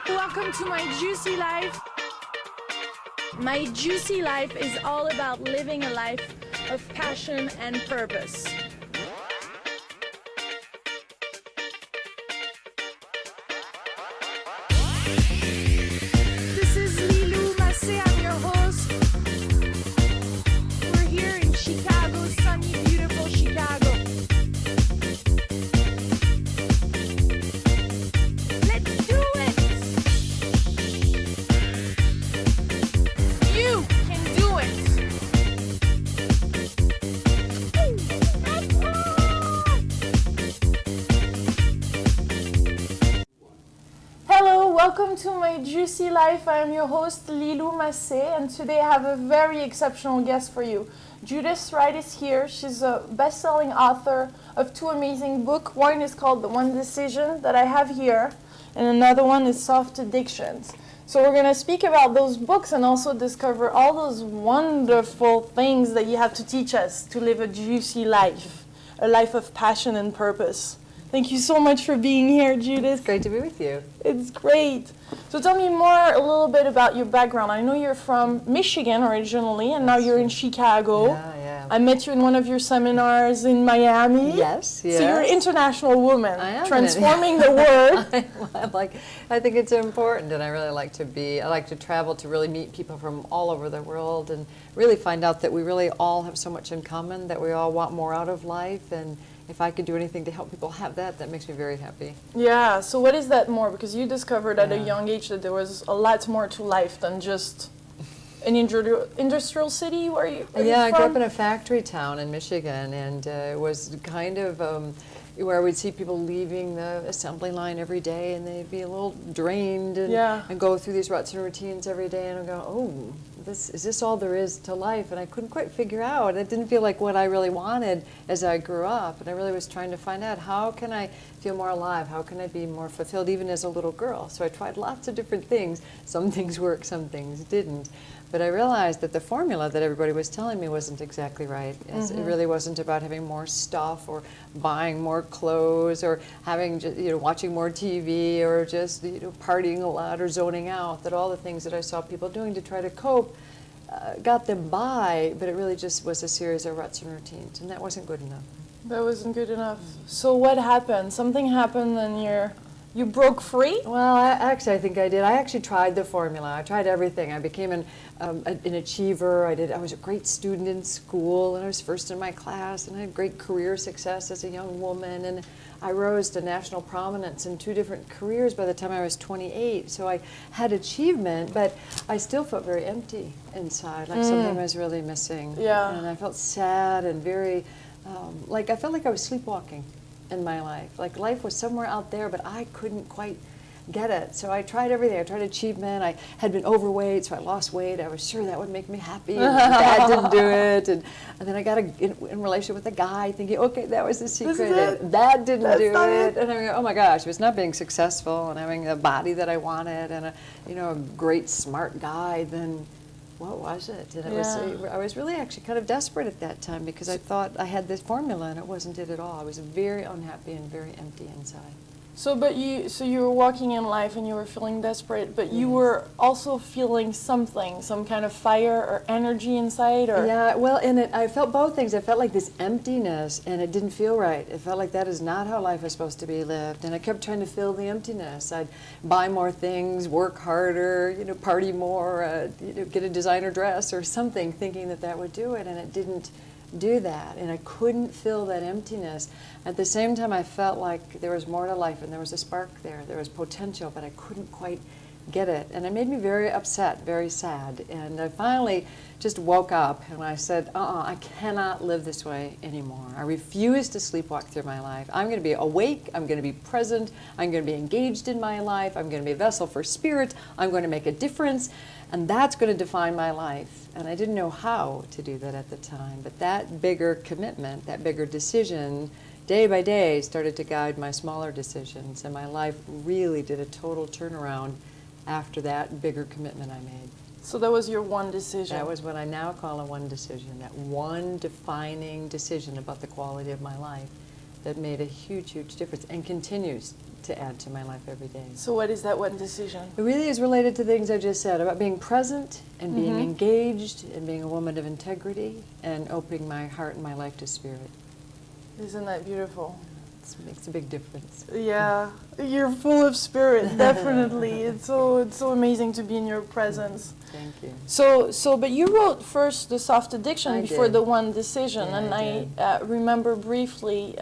Welcome to my juicy life. My juicy life is all about living a life of passion and purpose. This is Lilou Massé, I'm your host. We're here in Chicago, sunny, beautiful Chicago. Let's do it! You can do it! Hello, welcome to my juicy life. I am your host Lilou Massé, and today I have a very exceptional guest for you. Judith Wright is here. She's a best-selling author of two amazing books. One is called The One Decision that I have here, and another one is Soft Addictions. So we're going to speak about those books and also discover all those wonderful things that you have to teach us to live a juicy life, a life of passion and purpose. Thank you so much for being here, Judith. It's great to be with you. It's great. So tell me a little bit about your background. I know you're from Michigan originally, and now you're in Chicago. Yeah. I met you in one of your seminars in Miami. Yes. So you're an international woman, I am. transforming the word. I think it's important, and I really like to travel to really meet people from all over the world and really find out that we really all have so much in common, that we all want more out of life, and if I could do anything to help people have that, that makes me very happy. Yeah, so what is that more? Because you discovered at a young age that there was a lot more to life than just an industrial city where you I grew up in a factory town in Michigan, and it was kind of where we'd see people leaving the assembly line every day, and they'd be a little drained and go through these ruts and routines every day, and I'd go, oh, is this all there is to life? And I couldn't quite figure out. It didn't feel like what I really wanted as I grew up, and I really was trying to find out, how can I feel more alive? How can I be more fulfilled even as a little girl? So I tried lots of different things. Some things worked, some things didn't. But I realized that the formula that everybody was telling me wasn't exactly right. It really wasn't about having more stuff or buying more clothes or having, watching more TV or just, partying a lot or zoning out. That all the things that I saw people doing to try to cope got them by, but it really just was a series of ruts and routines, and that wasn't good enough. That wasn't good enough. So what happened? Something happened and you broke free? Well, I think I did. I actually tried the formula. I tried everything. I became an achiever. I was a great student in school, and I was first in my class, and I had great career success as a young woman, and I rose to national prominence in 2 different careers by the time I was 28. So I had achievement, but I still felt very empty inside, like something was really missing. Yeah. And I felt sad and very, I felt like I was sleepwalking in my life. Like life was somewhere out there, but I couldn't quite get it. So I tried everything. I tried achievement. I had been overweight, so I lost weight. I was sure that would make me happy, and that didn't do it. And then I got in a relationship with a guy, thinking, okay, that was the secret. And that didn't do it. And I go, oh my gosh, I was not being successful and having the body that I wanted and a great smart guy. Then what was it? And I was really actually kind of desperate at that time, because I thought I had this formula and it wasn't it at all. I was very unhappy and very empty inside. So you were walking in life and you were feeling desperate, but you were also feeling something, some kind of fire or energy inside, or? Yeah, well, I felt both things. I felt like this emptiness, and it didn't feel right. It felt like that is not how life is supposed to be lived, and I kept trying to fill the emptiness. I'd buy more things, work harder, party more, get a designer dress or something, thinking that would do it, and it didn't do that, and I couldn't fill that emptiness. At the same time, I felt like there was more to life, and there was a spark there. There was potential, but I couldn't quite get it, and it made me very upset, very sad. And I finally just woke up, and I said, I cannot live this way anymore. I refuse to sleepwalk through my life. I'm going to be awake. I'm going to be present. I'm going to be engaged in my life. I'm going to be a vessel for spirit. I'm going to make a difference. And that's going to define my life. And I didn't know how to do that at the time. But that bigger commitment, that bigger decision, day by day started to guide my smaller decisions. And my life really did a total turnaround after that bigger commitment I made. So that was your one decision. That was what I now call a one decision, that one defining decision about the quality of my life. that made a huge, huge difference and continues to add to my life every day. So what is that one decision? It really is related to things I just said about being present and being engaged and being a woman of integrity and opening my heart and my life to spirit. Isn't that beautiful? It makes a big difference. Yeah, you're full of spirit, definitely. It's so amazing to be in your presence. Thank you. But you wrote first The Soft Addiction I before did. The One Decision, Yeah, and I I remember briefly.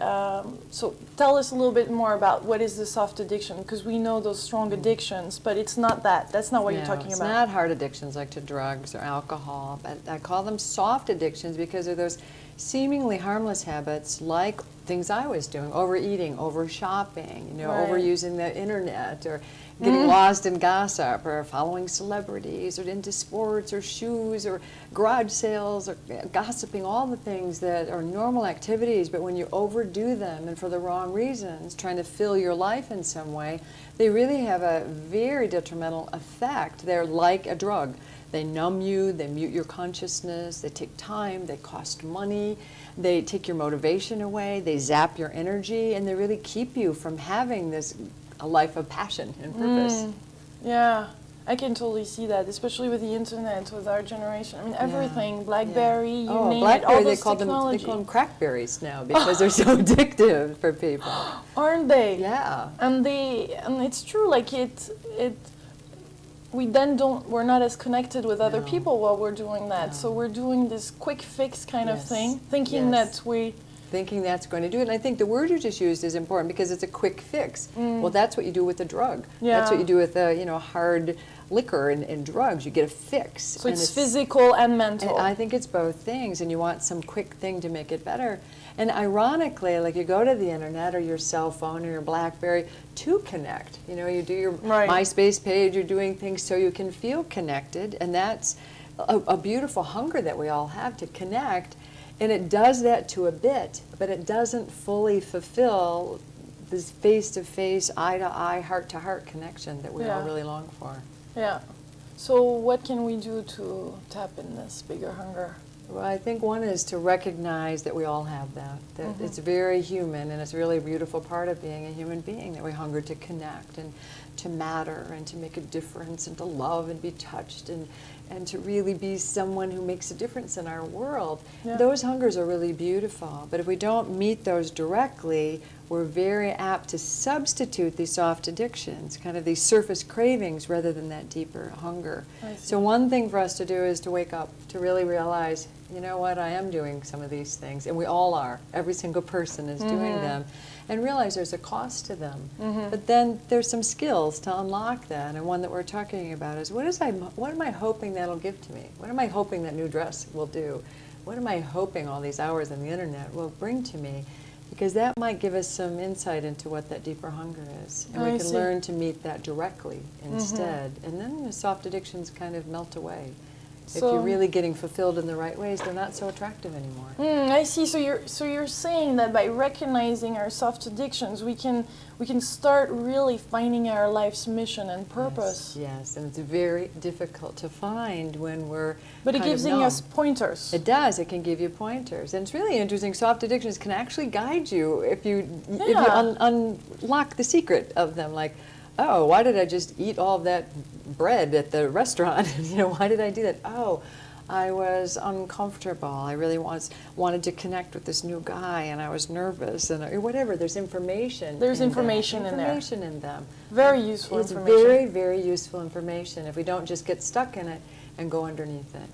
So tell us a little bit more about what is the soft addiction, because we know those strong addictions, but it's not that. That's not what you're talking It's about. not hard addictions like to drugs or alcohol, but I call them soft addictions because they're those seemingly harmless habits like things I was doing, overeating, over shopping, Right. overusing the internet, or getting lost in gossip, or following celebrities, or into sports, or shoes, or garage sales, or gossiping, all the things that are normal activities, but when you overdo them and for the wrong reasons, trying to fill your life in some way, they really have a very detrimental effect. They're like a drug. They numb you, they mute your consciousness, they take time, they cost money, they take your motivation away, they zap your energy, and they really keep you from having a life of passion and purpose. Yeah, I can totally see that, especially with the internet, with our generation. I mean, everything, BlackBerry, you name it, all BlackBerry, those they call technology. them crackberries now because they're so addictive for people. Aren't they? Yeah. And it's true, like we're not as connected with other No. people while we're doing that. No. So we're doing this quick fix kind of Yes. thing, thinking Yes. that we, Thinking that's going to do it. And I think the word you just used is important because it's a quick fix. Well, that's what you do with a drug. That's what Yeah. you do with hard liquor and drugs. You get a fix. so and it's physical and mental. And I think it's both things, and you want some quick thing to make it better. And ironically, like you go to the internet or your cell phone or your BlackBerry to connect. You do your Right. MySpace page, you're doing things so you can feel connected, and that's a beautiful hunger that we all have to connect. And it does that to a bit, but it doesn't fully fulfill this face-to-face, eye-to-eye, heart-to-heart connection that we all Yeah. really long for. Yeah. So what can we do to tap in this bigger hunger? Well, I think one is to recognize that we all have that it's very human, and it's a really beautiful part of being a human being, that we hunger to connect and to matter and to make a difference and to love and be touched and to really be someone who makes a difference in our world. Yeah. Those hungers are really beautiful, but if we don't meet those directly, we're very apt to substitute these soft addictions, kind of these surface cravings, rather than that deeper hunger. I see. So one thing for us to do is to wake up, to really realize, you know what, I am doing some of these things, and we all are. Every single person is doing them, and realize there's a cost to them. But then there's some skills to unlock that, and one that we're talking about is what am I hoping that'll give to me? What am I hoping that new dress will do? What am I hoping all these hours on the internet will bring to me? Because that might give us some insight into what that deeper hunger is. And I we can see. learn to meet that directly instead. And then the soft addictions kind of melt away. If So- you're really getting fulfilled in the right ways, they're not so attractive anymore. I see. So you're saying that by recognizing our soft addictions, we can start really finding our life's mission and purpose. Yes, and it's very difficult to find when we're But it kind of gives numb. us pointers. It does. It can give you pointers, and it's really interesting. Soft addictions can actually guide you if you Yeah. unlock the secret of them. Like, oh, why did I just eat all of that bread at the restaurant? Why did I do that? Oh, I was uncomfortable. I really wanted to connect with this new guy, and I was nervous, and or whatever. There's information. There's in information them. in there. Information in them. Very useful It's information. very, very useful information if we don't just get stuck in it and go underneath it.